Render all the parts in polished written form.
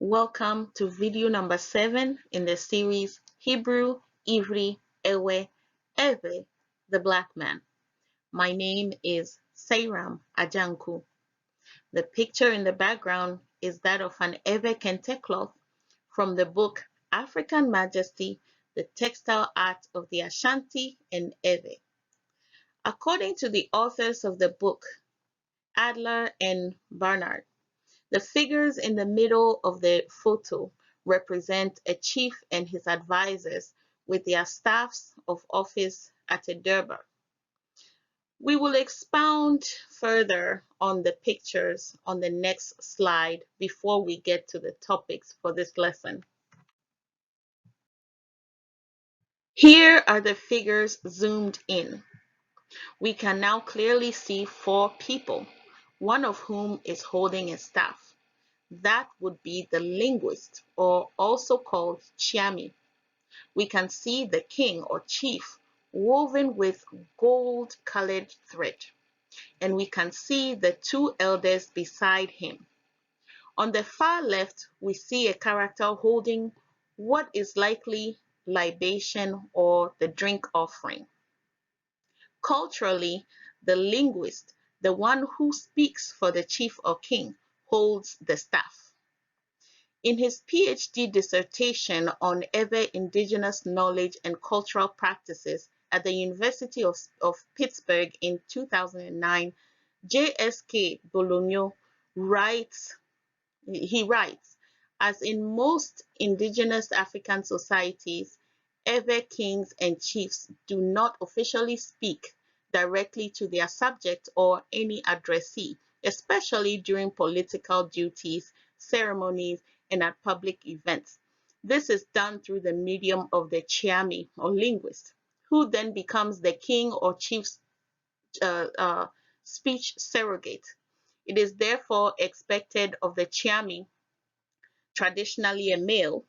Welcome to video number 7 in the series Hebrew, Ivri, Ewe, Ewe, the Black Man. My name is Sairam Ajanku. The picture in the background is that of an Ewe kente cloth from the book African Majesty, the Textile Art of the Ashanti and Ewe. According to the authors of the book, Adler and Barnard, the figures in the middle of the photo represent a chief and his advisors with their staffs of office at a durbar. We will expound further on the pictures on the next slide before we get to the topics for this lesson. Here are the figures zoomed in. We can now clearly see 4 people, one of whom is holding a staff. That would be the linguist, or also called Chiami. We can see the king or chief woven with gold-colored thread, and we can see the 2 elders beside him. On the far left, we see a character holding what is likely libation or the drink offering. Culturally, the linguist, the one who speaks for the chief or king, holds the staff. In his PhD dissertation on Ewe indigenous knowledge and cultural practices at the University of Pittsburgh in 2009, J.S.K. Wonyo writes, as in most indigenous African societies, Ewe kings and chiefs do not officially speak directly to their subject or any addressee, especially during political duties, ceremonies, and at public events. This is done through the medium of the Chiami or linguist, who then becomes the king or chief's speech surrogate. It is therefore expected of the Chiami, traditionally a male,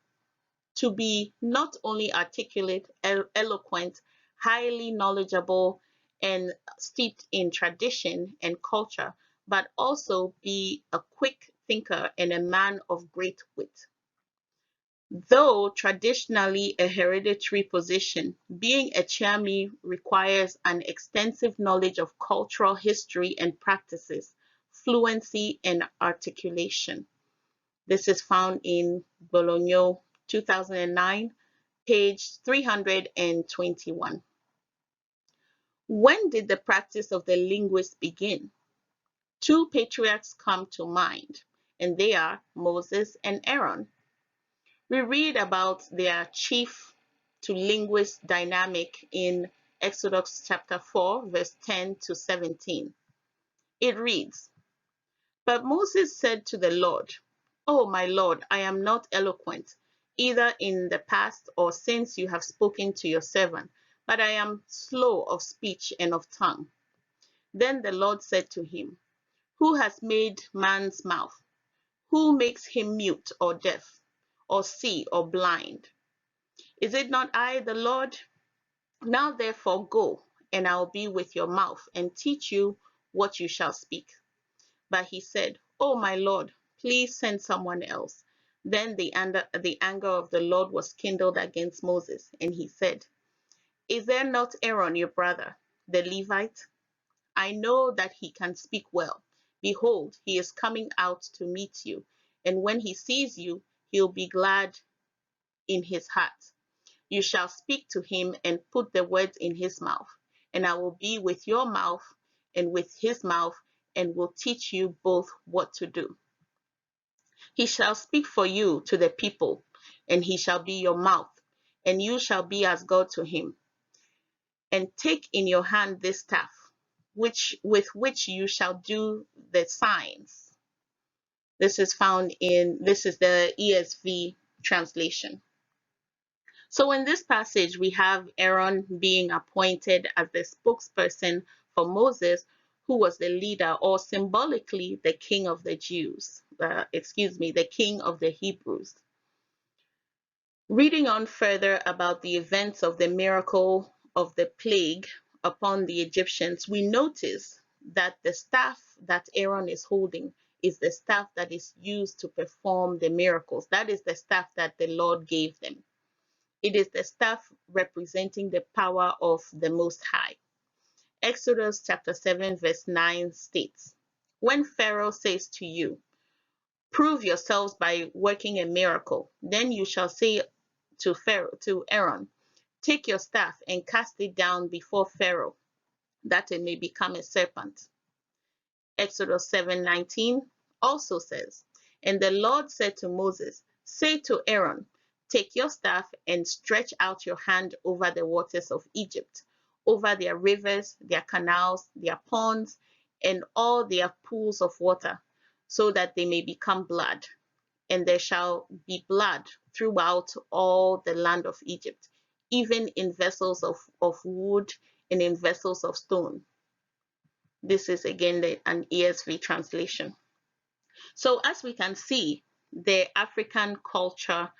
to be not only articulate, eloquent, highly knowledgeable, and steeped in tradition and culture, but also be a quick thinker and a man of great wit. Though traditionally a hereditary position, being a Chiami requires an extensive knowledge of cultural history and practices, fluency, and articulation. This is found in Bologna, 2009, page 321. When did the practice of the linguist begin? 2 patriarchs come to mind, and they are Moses and Aaron. We read about their chief to linguist dynamic in Exodus chapter 4, verse 10 to 17. It reads, "But Moses said to the Lord, O my Lord, I am not eloquent, either in the past or since you have spoken to your servant, but I am slow of speech and of tongue." Then the Lord said to him, "Who has made man's mouth? Who makes him mute or deaf, or see or blind? Is it not I, the Lord? Now therefore go, and I will be with your mouth and teach you what you shall speak." But he said, "Oh my Lord, please send someone else." Then the anger of the Lord was kindled against Moses, and he said, "Is there not Aaron your brother, the Levite? I know that he can speak well. Behold, he is coming out to meet you, and when he sees you, he'll be glad in his heart. You shall speak to him and put the words in his mouth, and I will be with your mouth and with his mouth, and will teach you both what to do. He shall speak for you to the people, and he shall be your mouth, and you shall be as God to him. And take in your hand this staff, with which you shall do the signs." This is the ESV translation. So in this passage, we have Aaron being appointed as the spokesperson for Moses, who was the leader, or symbolically the king of the Jews, the king of the Hebrews. Reading on further about the events of the miracle of the plague upon the Egyptians, we notice that the staff that Aaron is holding is the staff that is used to perform the miracles. That is the staff that the Lord gave them. It is the staff representing the power of the Most High. Exodus chapter 7 verse 9 states, when Pharaoh says to you, prove yourselves by working a miracle, then you shall say to Aaron, take your staff and cast it down before Pharaoh, that it may become a serpent. Exodus 7:19 also says, and the Lord said to Moses, say to Aaron, take your staff and stretch out your hand over the waters of Egypt, over their rivers, their canals, their ponds, and all their pools of water, so that they may become blood. And there shall be blood throughout all the land of Egypt, even in vessels of wood and in vessels of stone. This is again an ESV translation. So as we can see, the African cultural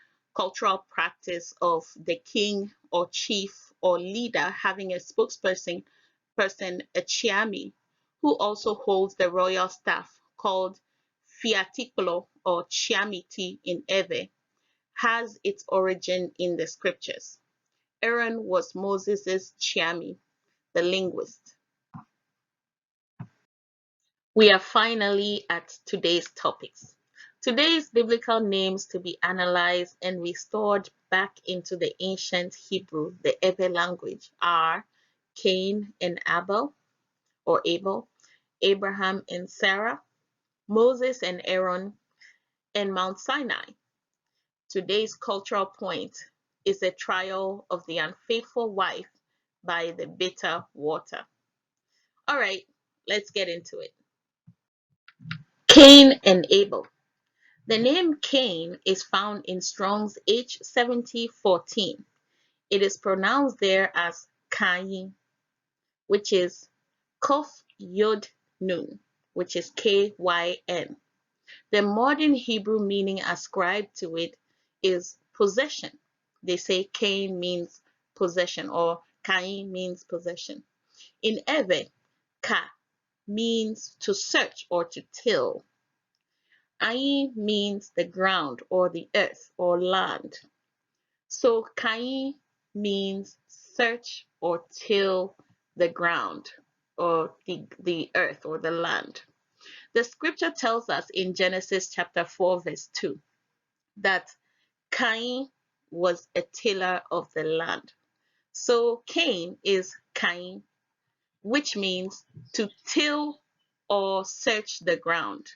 practice of the king or chief or leader having a spokesperson, a chiami, who also holds the royal staff called fiatikolo or chiamiti in Ewe, has its origin in the scriptures. Aaron was Moses' chiami, the linguist. We are finally at today's topics. Today's biblical names to be analyzed and restored back into the ancient Hebrew, the Abel language, are Cain and Abel, or Abel, Abraham and Sarah, Moses and Aaron, and Mount Sinai. Today's cultural point is the trial of the unfaithful wife by the bitter water. All right, let's get into it. Cain and Abel. The name Cain is found in Strong's H7014. It is pronounced there as Cain, which is Kof Yod Nun, which is Kyn. The modern Hebrew meaning ascribed to it is possession. They say Cain means possession or Cain means possession. In Ewe, Ka means to search or to till. Ayin means the ground or the earth or land. So Cain means search or till the ground or the earth or the land. The scripture tells us in Genesis chapter 4 verse 2 that Cain was a tiller of the land. So Cain is Cain, which means to till or search the ground.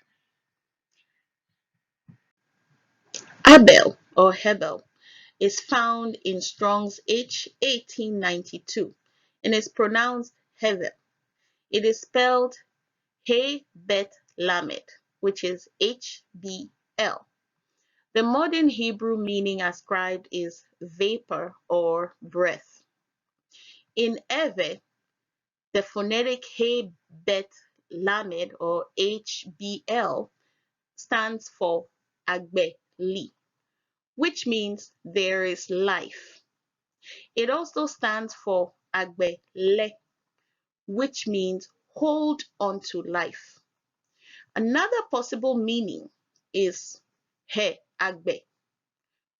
Abel or Hebel is found in Strong's H1892 and is pronounced Hevel. It is spelled He Bet Lamed, which is HBL. The modern Hebrew meaning ascribed is vapor or breath. In Ewe, the phonetic He Bet Lamed or HBL stands for Agbeli, which means there is life. It also stands for Agbele, which means hold on to life. Another possible meaning is He Agbe,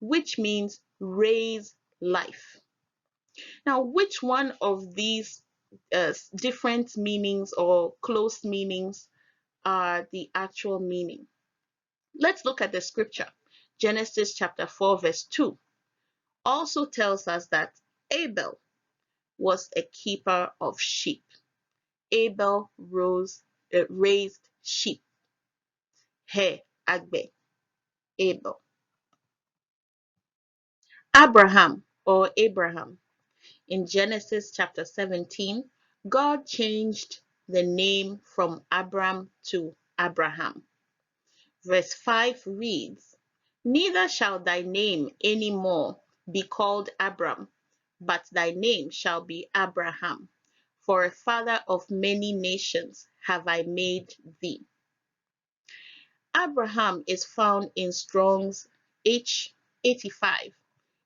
which means raise life. Now, which one of these different meanings or close meanings are the actual meaning? Let's look at the scripture. Genesis chapter 4 verse 2 also tells us that Abel was a keeper of sheep. Abel raised sheep. He Agbe, Abel. Abraham or Abraham. In Genesis chapter 17, God changed the name from Abram to Abraham. Verse 5 reads, neither shall thy name any more be called Abram, but thy name shall be Abraham, for a father of many nations have I made thee. Abraham is found in Strong's H85.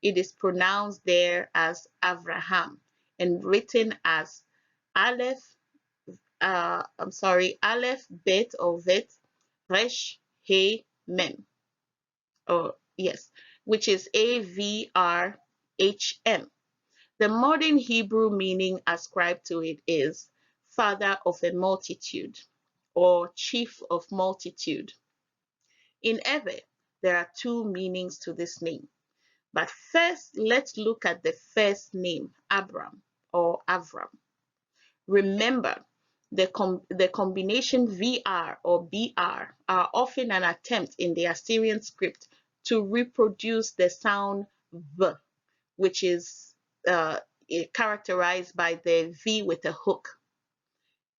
It is pronounced there as Avraham and written as Aleph Bet or Vet Resh, He, Mem. Or yes, which is Avrhm. The modern Hebrew meaning ascribed to it is father of a multitude or chief of multitude. In Ewe, there are two meanings to this name. But first, let's look at the first name, Abram or Avram. Remember, the combination VR or BR are often an attempt in the Assyrian script to reproduce the sound V, which is characterized by the V with a hook.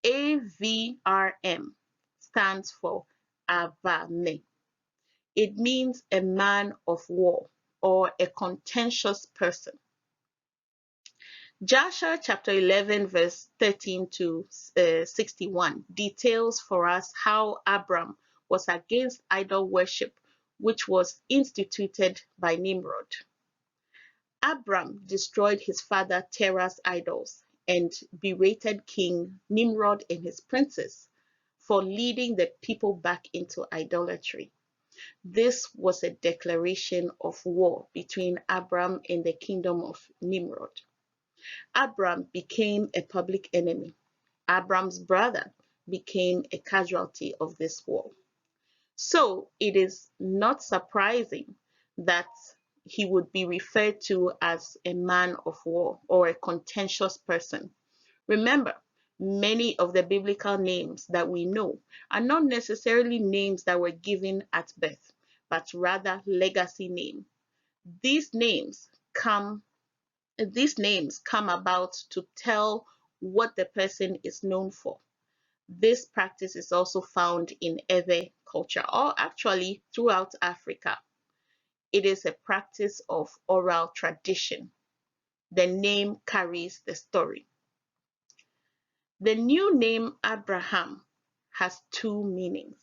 AVRM stands for Avame. It means a man of war or a contentious person. Joshua chapter 11 verse 13 to 61 details for us how Abram was against idol worship, which was instituted by Nimrod. Abram destroyed his father Terah's idols and berated King Nimrod and his princes for leading the people back into idolatry. This was a declaration of war between Abram and the kingdom of Nimrod. Abram became a public enemy. Abram's brother became a casualty of this war. So it is not surprising that he would be referred to as a man of war or a contentious person. Remember, many of the biblical names that we know are not necessarily names that were given at birth, but rather legacy names. These names come about to tell what the person is known for. This practice is also found in Ewe culture, or actually throughout Africa. It is a practice of oral tradition. The name carries the story. The new name Abraham has two meanings.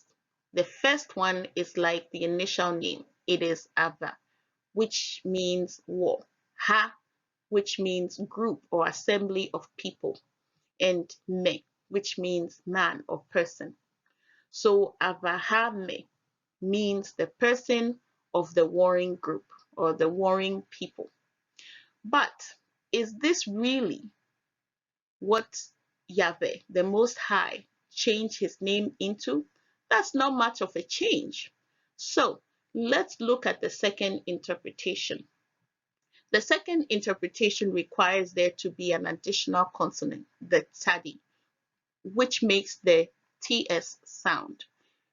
The first one is like the initial name. It is Ava, which means war. Ha, which means group or assembly of people. And Me, which means man or person. So Avahame means the person of the warring group or the warring people. But is this really what Yahweh, the Most High, changed his name into? That's not much of a change. So let's look at the second interpretation. The second interpretation requires there to be an additional consonant, the tzadi, which makes the TS sound.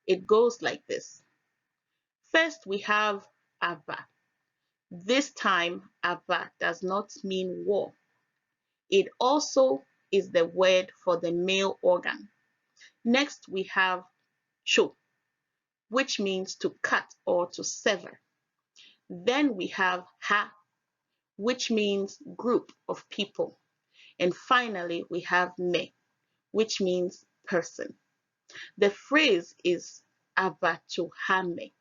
It goes like this. First, we have Ava. This time, Ava does not mean war. It also is the word for the male organ. Next, we have Cho, which means to cut or to sever. Then we have Ha, which means group of people. And finally, we have Me, which means person. The phrase is Avatohame,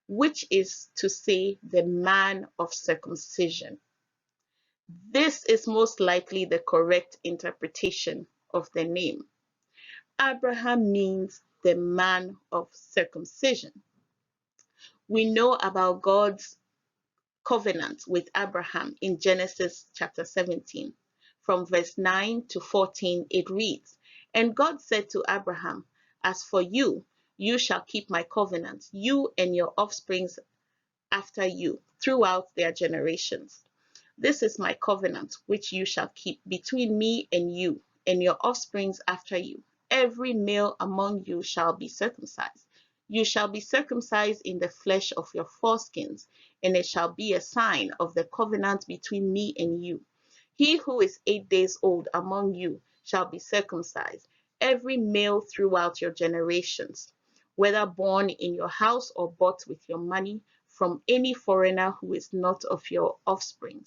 which is to say the man of circumcision. This is most likely the correct interpretation of the name. Abraham means the man of circumcision. We know about God's covenant with Abraham in Genesis chapter 17. From verse 9 to 14, it reads, "And God said to Abraham, As for you, you shall keep my covenant, you and your offspring after you, throughout their generations. This is my covenant which you shall keep between me and you and your offspring after you. Every male among you shall be circumcised. You shall be circumcised in the flesh of your foreskins, and it shall be a sign of the covenant between me and you. He who is 8 days old among you shall be circumcised, every male throughout your generations, whether born in your house or bought with your money from any foreigner who is not of your offspring.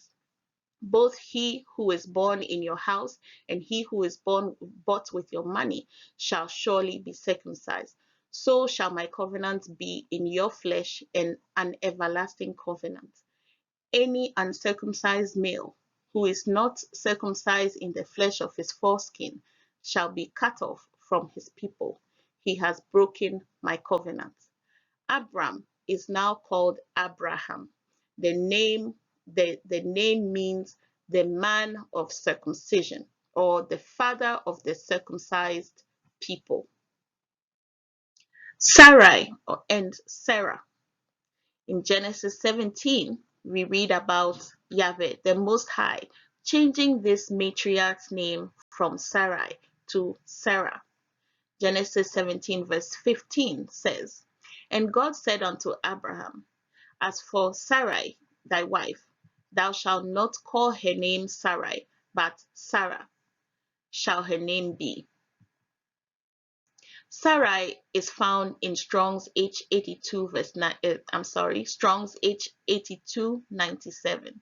Both he who is born in your house and he who is bought with your money shall surely be circumcised. So shall my covenant be in your flesh, and an everlasting covenant. Any uncircumcised male who is not circumcised in the flesh of his foreskin shall be cut off from his people. he has broken my covenant. Abram is now called Abraham. The name means the man of circumcision, or the father of the circumcised people. Sarai and Sarah. In Genesis 17, we read about Yahweh, the Most High, changing this matriarch's name from Sarai to Sarah. Genesis 17 verse 15 says, "And God said unto Abraham, As for Sarai, thy wife, thou shalt not call her name Sarai, but Sarah shall her name be." Sarai is found in Strong's H82 Strong's H8297.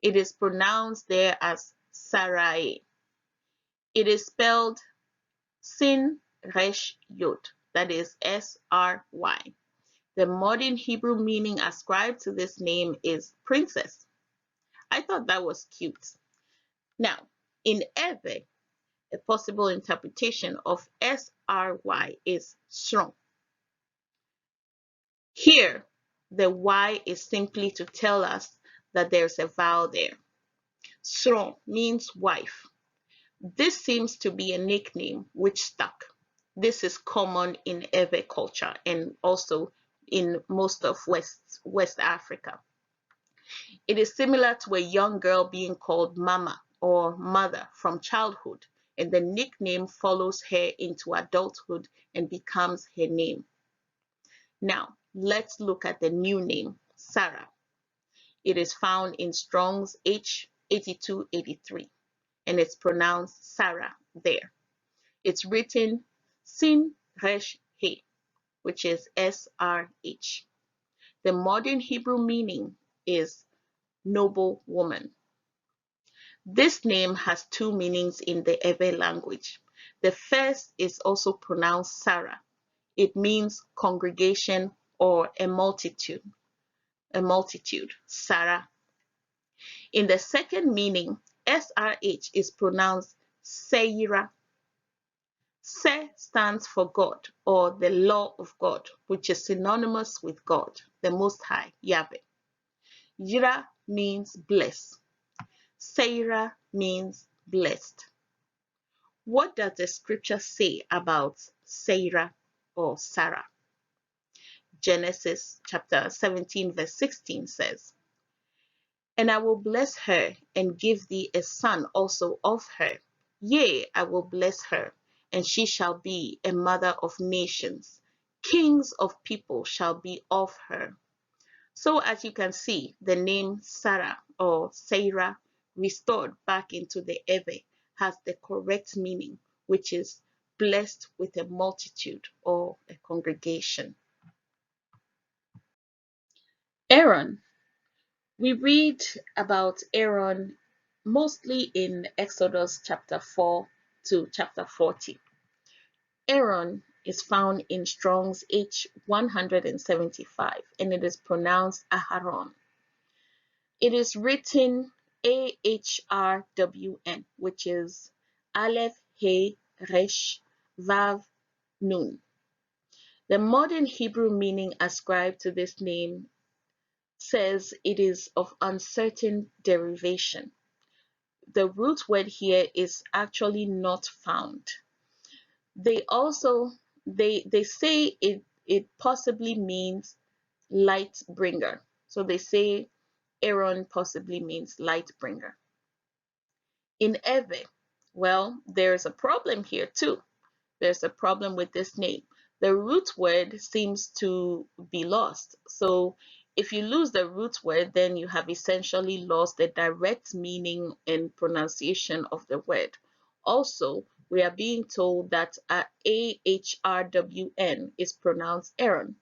It is pronounced there as Sarai. It is spelled Sin Resh Yod, that is Sry. The modern Hebrew meaning ascribed to this name is princess. I thought that was cute. Now, in Eve, a possible interpretation of Sry is strong. Here, the Y is simply to tell us that there's a vowel there. Strong means wife. This seems to be a nickname which stuck. This is common in Ewe culture and also in most of West Africa. It is similar to a young girl being called mama or mother from childhood, and the nickname follows her into adulthood and becomes her name. Now, let's look at the new name, Sarah. It is found in Strong's H8283, and it's pronounced Sarah there. It's written Sin Resh He, which is SRH. The modern Hebrew meaning is noble woman. This name has two meanings in the Ewe language. The first is also pronounced Sarah. It means congregation or a multitude, Sarah. In the second meaning, SRH is pronounced Seira. Se stands for God or the law of God, which is synonymous with God, the Most High, Yahweh. Yira means bless. Seira means blessed. What does the scripture say about Sarah or Sarah? Genesis chapter 17 verse 16 says, "And I will bless her and give thee a son also of her. Yea, I will bless her, and she shall be a mother of nations. Kings of people shall be of her." So as you can see, the name Sarah or Sarah restored back into the Ewe has the correct meaning, which is blessed with a multitude or a congregation. Aaron. We read about Aaron mostly in Exodus chapter 4 to chapter 40. Aaron is found in Strong's H175, and it is pronounced Aharon. It is written Ahrwn, which is Aleph, He, Resh, Vav, Nun. The modern Hebrew meaning ascribed to this name says it is of uncertain derivation. The root word here is actually not found. They say it possibly means light bringer. So they say Aaron possibly means light bringer. In Ewe, well, there's a problem here too. There's a problem with this name. The root word seems to be lost. So if you lose the root word, then you have essentially lost the direct meaning and pronunciation of the word. Also, we are being told that Ahrwn is pronounced Aaron.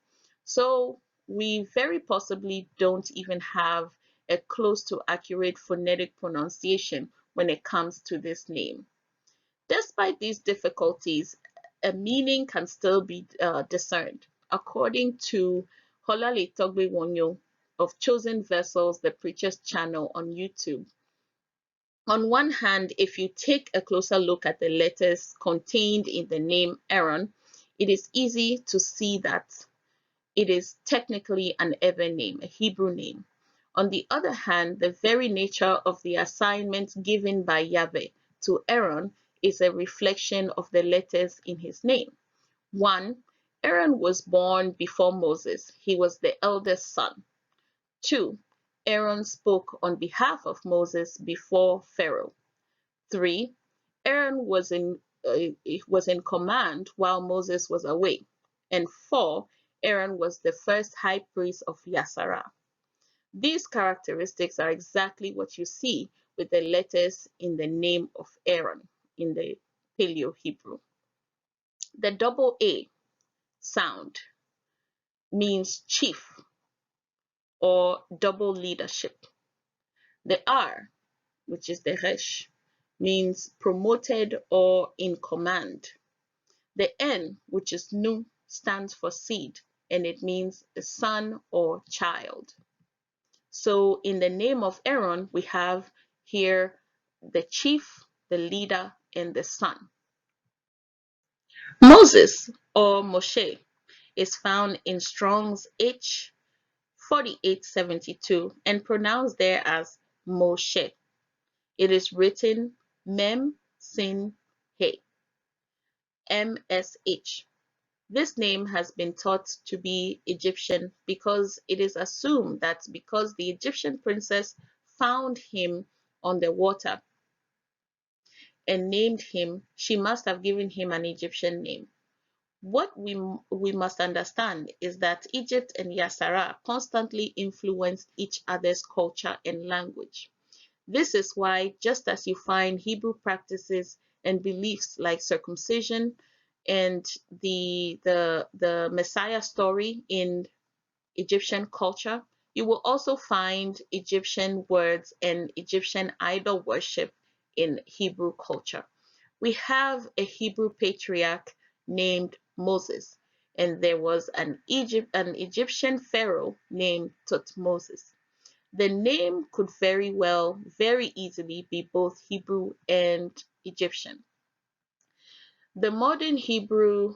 So we very possibly don't even have a close to accurate phonetic pronunciation when it comes to this name. Despite these difficulties, a meaning can still be discerned. According to Xolali Togbi Wonyo of Chosen Vessels, the Preacher's channel on YouTube, on one hand, if you take a closer look at the letters contained in the name Aaron, it is easy to see that it is technically an Eber name, a Hebrew name. On the other hand, the very nature of the assignment given by Yahweh to Aaron is a reflection of the letters in his name. 1. Aaron was born before Moses. He was the eldest son. 2. Aaron spoke on behalf of Moses before Pharaoh. 3. Aaron was in command while Moses was away. And 4. Aaron was the first high priest of Yasharah. These characteristics are exactly what you see with the letters in the name of Aaron in the Paleo Hebrew. The double A sound means chief or double leadership. The R, which is the resh, means promoted or in command. The N, which is nu, stands for seed, and it means a son or child. So in the name of Aaron, we have here the chief, the leader, and the son. Moses or Moshe is found in Strong's H 4872 and pronounced there as Moshe. It is written Mem Sin He, MSH. This name has been thought to be Egyptian because it is assumed that because the Egyptian princess found him on the water and named him, she must have given him an Egyptian name. What we must understand is that Egypt and Yasharah constantly influenced each other's culture and language. This is why, just as you find Hebrew practices and beliefs like circumcision and the Messiah story in Egyptian culture, you will also find Egyptian words and Egyptian idol worship in Hebrew culture. We have a Hebrew patriarch named Moses, and there was an Egyptian pharaoh named Tutmosis. The name could very easily be both Hebrew and Egyptian. The modern Hebrew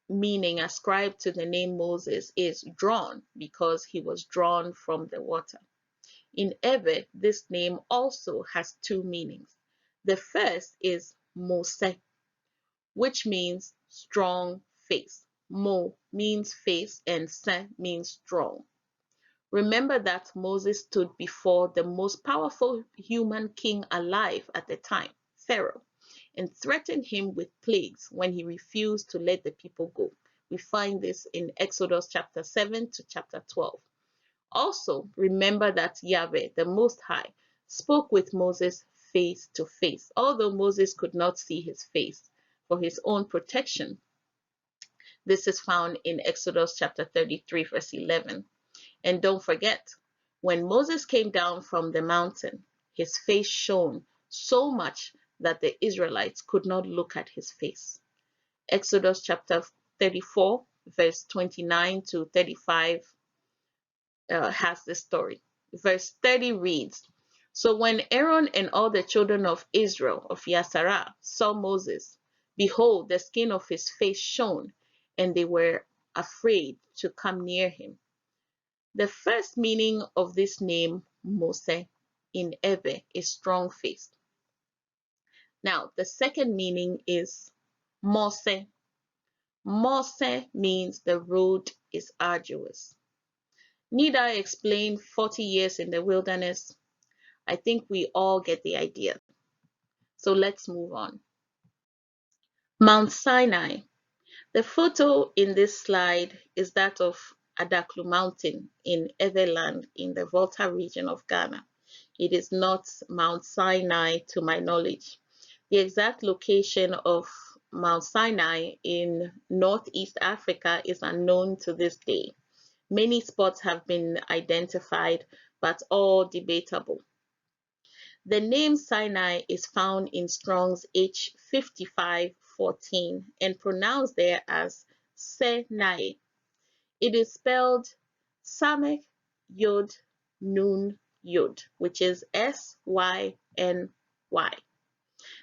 meaning ascribed to the name Moses is drawn because he was drawn from the water. In Eber, this name also has two meanings. The first is Mose, which means strong face. Mo means face and Se means strong. Remember that Moses stood before the most powerful human king alive at the time, Pharaoh, and threatened him with plagues when he refused to let the people go. We find this in Exodus chapter 7 to chapter 12. Also, remember that Yahweh, the Most High, spoke with Moses face to face, although Moses could not see his face for his own protection. This is found in Exodus chapter 33, verse 11. And don't forget, when Moses came down from the mountain, his face shone so much that the Israelites could not look at his face. Exodus chapter 34, verse 29 to 35 has this story. Verse 30 reads, So when Aaron and all the children of Israel of Yasharah saw Moses, behold, the skin of his face shone, and they were afraid to come near him. The first meaning of this name, Mose, in Eber is strong-faced. Now, the second meaning is Mose. Mose means the road is arduous. Need I explain 40 years in the wilderness? I think we all get the idea. So let's move on. Mount Sinai. The photo in this slide is that of Adaklu Mountain in Everland in the Volta region of Ghana. It is not Mount Sinai to my knowledge. The exact location of Mount Sinai in Northeast Africa is unknown to this day. Many spots have been identified, but all debatable. The name Sinai is found in Strong's H5514 and pronounced there as Sinai. It is spelled Samek Yod Nun Yod, which is Syny.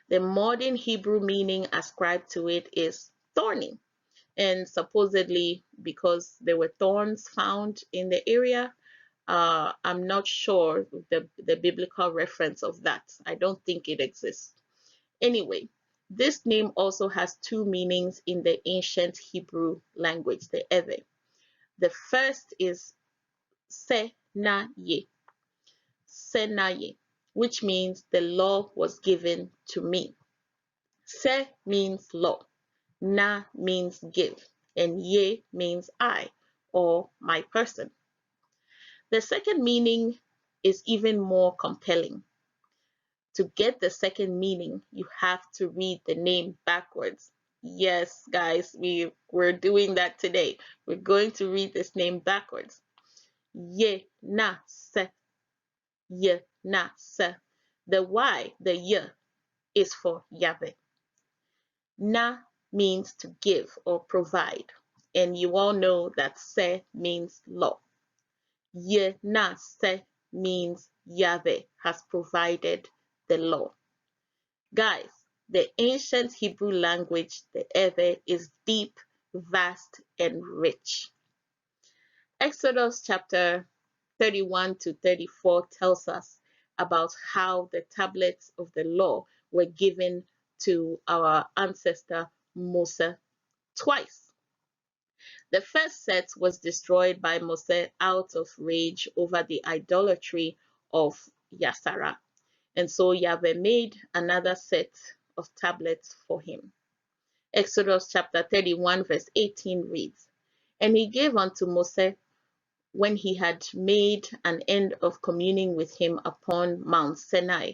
The modern Hebrew meaning ascribed to it is thorny. And supposedly, because there were thorns found in the area, I'm not sure the biblical reference of that. I don't think it exists. Anyway, this name also has two meanings in the ancient Hebrew language, the Ewe. The first is Senaye, Senaye, which means the law was given to me. Se means law, na means give, and ye means I, or my person. The second meaning is even more compelling. To get the second meaning, you have to read the name backwards. Yes, guys, we're doing that today. We're going to read this name backwards. Ye na se, ye na se. The Y, the Y, is for Yahweh. Na means to give or provide, and you all know that Se means law. Ye na Se means Yahweh has provided the law. Guys, the ancient Hebrew language, the Ewe, is deep, vast, and rich. Exodus chapter 31 to 34 tells us about how the tablets of the law were given to our ancestor Moses twice. The first set was destroyed by Moses out of rage over the idolatry of Yasara. And so Yahweh made another set of tablets for him. Exodus chapter 31 verse 18 reads, "And he gave unto Moses, when he had made an end of communing with him upon Mount Sinai,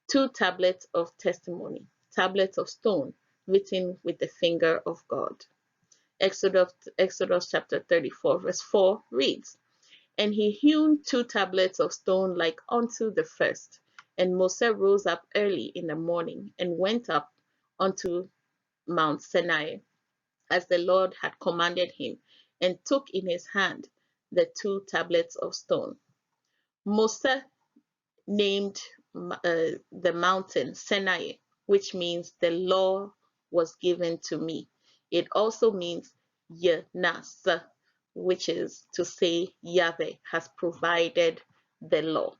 two tablets of testimony, tablets of stone, written with the finger of God." Exodus chapter 34 verse 4 reads, "And he hewn two tablets of stone like unto the first. And Moses rose up early in the morning and went up unto Mount Sinai, as the Lord had commanded him, and took in his hand the two tablets of stone." Moses named the mountain Sinai, which means the law was given to me. It also means Yenas, which is to say Yahweh has provided the law.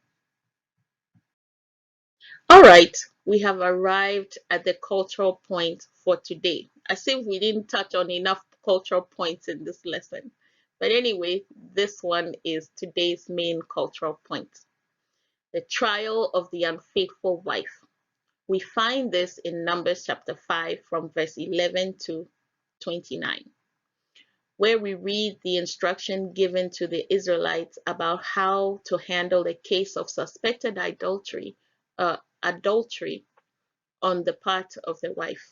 All right, we have arrived at the cultural point for today. As if we didn't touch on enough cultural points in this lesson. But anyway, this one is today's main cultural point. The trial of the unfaithful wife. We find this in Numbers chapter 5 from verse 11 to 29, where we read the instruction given to the Israelites about how to handle a case of suspected adultery on the part of the wife.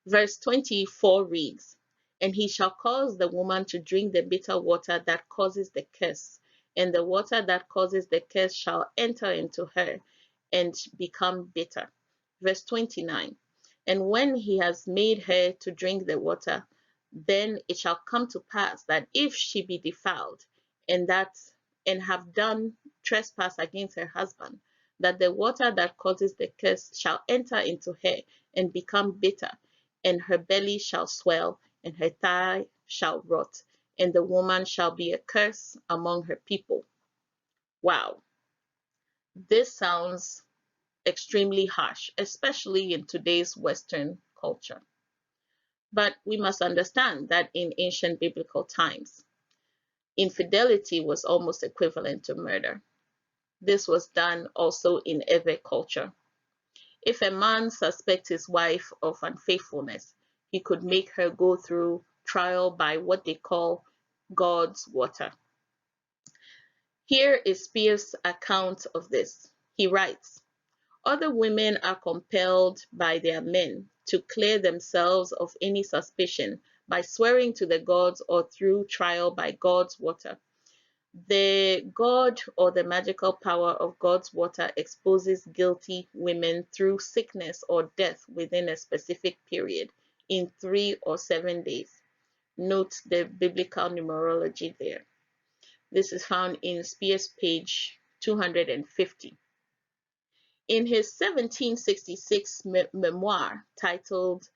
Verse 24 reads, "And he shall cause the woman to drink the bitter water that causes the curse, and the water that causes the curse shall enter into her and become bitter." Verse 29, "And when he has made her to drink the water, then it shall come to pass that if she be defiled, and have done trespass against her husband, that the water that causes the curse shall enter into her and become bitter, and her belly shall swell, and her thigh shall rot, and the woman shall be a curse among her people." Wow, this sounds extremely harsh, especially in today's Western culture. But we must understand that in ancient biblical times, infidelity was almost equivalent to murder. This was done also in every culture. If a man suspects his wife of unfaithfulness, he could make her go through trial by what they call God's water. Here is Spears' account of this. He writes, "Other women are compelled by their men to clear themselves of any suspicion by swearing to the gods or through trial by God's water. The god or the magical power of God's water exposes guilty women through sickness or death within a specific period in 3 or 7 days." Note the biblical numerology there. This is found in Spears page 250. In his 1766 memoir titled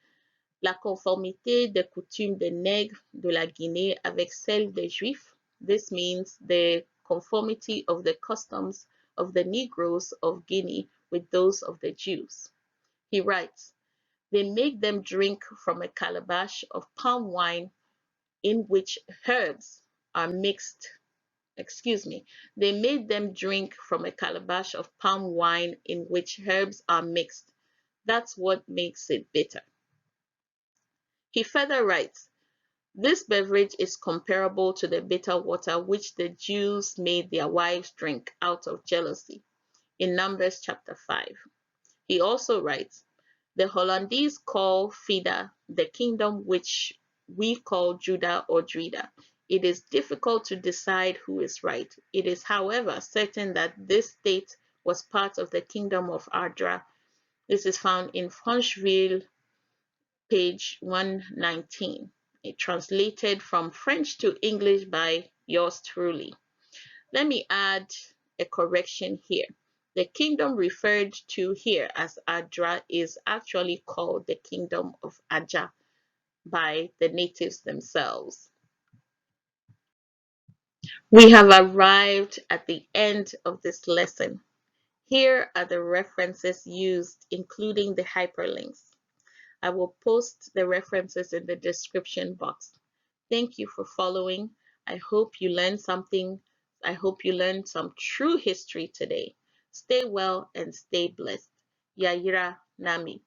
La conformité des coutumes des nègres de la Guinée avec celles des Juifs. This means the conformity of the customs of the Negroes of Guinea with those of the Jews. He writes, they make them drink from a calabash of palm wine in which herbs are mixed. Excuse me. They made them drink from a calabash of palm wine in which herbs are mixed. That's what makes it bitter. He further writes, this beverage is comparable to the bitter water which the Jews made their wives drink out of jealousy in Numbers chapter 5. He also writes, the Hollandese call Fida the kingdom which we call Judah or Drida. It is difficult to decide who is right. It is, however, certain that this state was part of the kingdom of Ardra. This is found in Francheville, page 119. It translated from French to English by yours truly. Let me add a correction here. The kingdom referred to here as Adra is actually called the kingdom of Aja by the natives themselves. We have arrived at the end of this lesson. Here are the references used, including the hyperlinks. I will post the references in the description box. Thank you for following. I hope you learned something. I hope you learned some true history today. Stay well and stay blessed. Yaira Nami.